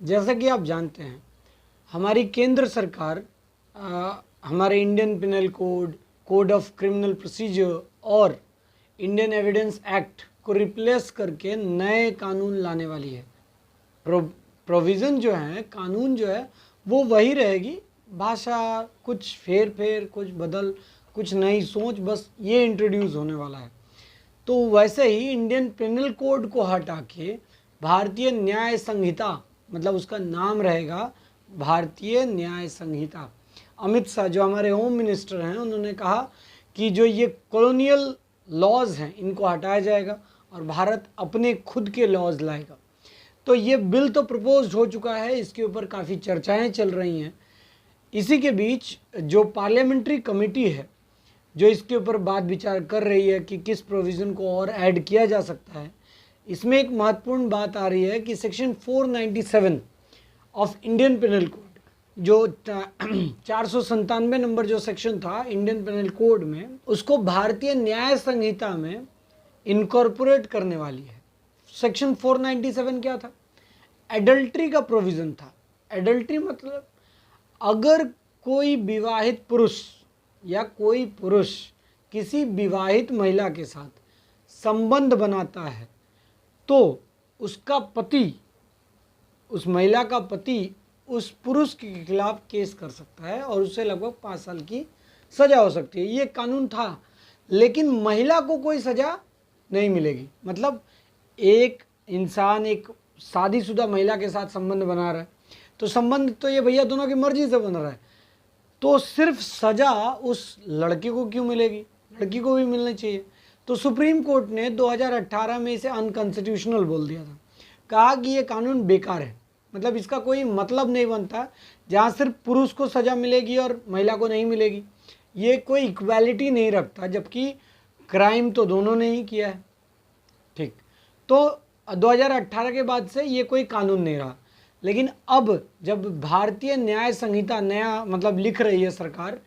जैसा कि आप जानते हैं, हमारी केंद्र सरकार हमारे Indian penal code, code of criminal procedure और इंडियन एविडेंस एक्ट को रिप्लेस करके नए कानून लाने वाली है। प्रोविज़न जो है, कानून जो है वो वही रहेगी, भाषा कुछ फेर फेर, कुछ बदल, कुछ नई सोच, बस ये इंट्रोड्यूस होने वाला है। तो वैसे ही इंडियन पिनल कोड को हटा के भारतीय न्याय संहिता, मतलब उसका नाम रहेगा भारतीय न्याय संहिता। अमित शाह जो हमारे होम मिनिस्टर हैं, उन्होंने कहा कि जो ये कॉलोनियल लॉज हैं इनको हटाया जाएगा और भारत अपने खुद के लॉज लाएगा। तो ये बिल तो प्रपोज हो चुका है, इसके ऊपर काफ़ी चर्चाएं चल रही हैं। इसी के बीच जो पार्लियामेंट्री कमेटी है जो इसके ऊपर बात विचार कर रही है कि किस प्रोविज़न को और ऐड किया जा सकता है, इसमें एक महत्वपूर्ण बात आ रही है कि section 497 of Indian penal code, जो 497 नंबर जो सेक्शन था इंडियन पिनल कोड में, उसको भारतीय न्याय संहिता में इनकॉर्पोरेट करने वाली है। सेक्शन 497 क्या था? एडल्ट्री का प्रोविज़न था। एडल्ट्री मतलब अगर कोई विवाहित पुरुष या कोई पुरुष किसी विवाहित महिला के साथ संबंध बनाता है तो उसका पति, उस महिला का पति उस पुरुष के खिलाफ केस कर सकता है और उससे लगभग 5 साल की सज़ा हो सकती है। ये कानून था, लेकिन महिला को कोई सज़ा नहीं मिलेगी। मतलब एक इंसान एक शादीशुदा महिला के साथ संबंध बना रहा है, तो संबंध तो ये भैया दोनों की मर्जी से बन रहा है, तो सिर्फ सज़ा उस लड़के को क्यों मिलेगी? लड़की को भी मिलनी चाहिए। तो सुप्रीम कोर्ट ने 2018 में इसे अनकॉन्स्टिट्यूशनल बोल दिया था, कहा कि ये कानून बेकार है, मतलब इसका कोई मतलब नहीं बनता जहाँ सिर्फ पुरुष को सज़ा मिलेगी और महिला को नहीं मिलेगी। ये कोई इक्वालिटी नहीं रखता, जबकि क्राइम तो दोनों ने ही किया है। ठीक, तो 2018 के बाद से ये कोई कानून नहीं रहा। लेकिन अब जब भारतीय न्याय संहिता नया मतलब लिख रही है सरकार,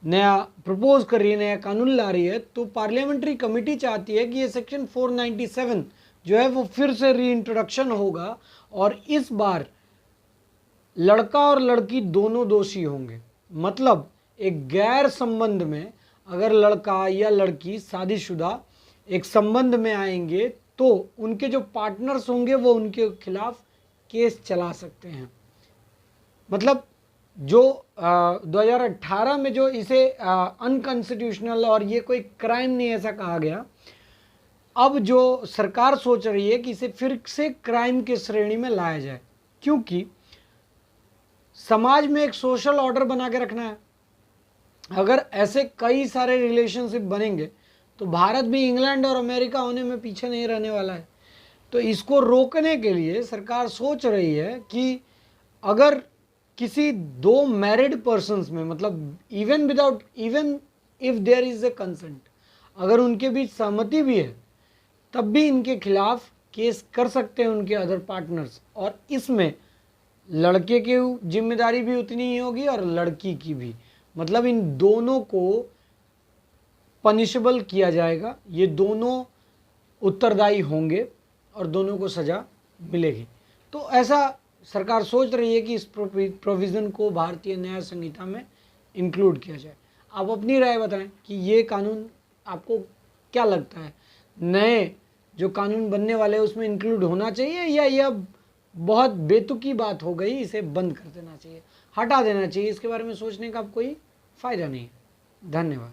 नया प्रपोज कर रही है, नया कानून ला रही है, तो पार्लियामेंट्री कमेटी चाहती है कि ये सेक्शन 497 जो है वो फिर से रीइंट्रोडक्शन होगा और इस बार लड़का और लड़की दोनों दोषी होंगे। मतलब एक गैर संबंध में अगर लड़का या लड़की शादीशुदा एक संबंध में आएंगे तो उनके जो पार्टनर्स होंगे वो उनके खिलाफ केस चला सकते हैं। मतलब जो 2018 में जो इसे अनकॉन्स्टिट्यूशनल और ये कोई क्राइम नहीं ऐसा कहा गया, अब जो सरकार सोच रही है कि इसे फिर से क्राइम की श्रेणी में लाया जाए, क्योंकि समाज में एक सोशल ऑर्डर बना के रखना है। अगर ऐसे कई सारे रिलेशनशिप बनेंगे तो भारत भी इंग्लैंड और अमेरिका होने में पीछे नहीं रहने वाला है। तो इसको रोकने के लिए सरकार सोच रही है कि अगर किसी दो मैरिड पर्सन्स में, मतलब even if there is a consent, अगर उनके बीच सहमति भी है तब भी इनके खिलाफ केस कर सकते हैं उनके अदर पार्टनर्स, और इसमें लड़के की जिम्मेदारी भी उतनी ही होगी और लड़की की भी। मतलब इन दोनों को पनिशेबल किया जाएगा, ये दोनों उत्तरदायी होंगे और दोनों को सज़ा मिलेगी। तो ऐसा सरकार सोच रही है कि इस प्रोविज़न को भारतीय न्याय संहिता में इंक्लूड किया जाए। आप अपनी राय बताएं कि ये कानून आपको क्या लगता है, नए जो कानून बनने वाले हैं उसमें इंक्लूड होना चाहिए या यह बहुत बेतुकी बात हो गई, इसे बंद कर देना चाहिए, हटा देना चाहिए, इसके बारे में सोचने का कोई फ़ायदा नहीं है। धन्यवाद।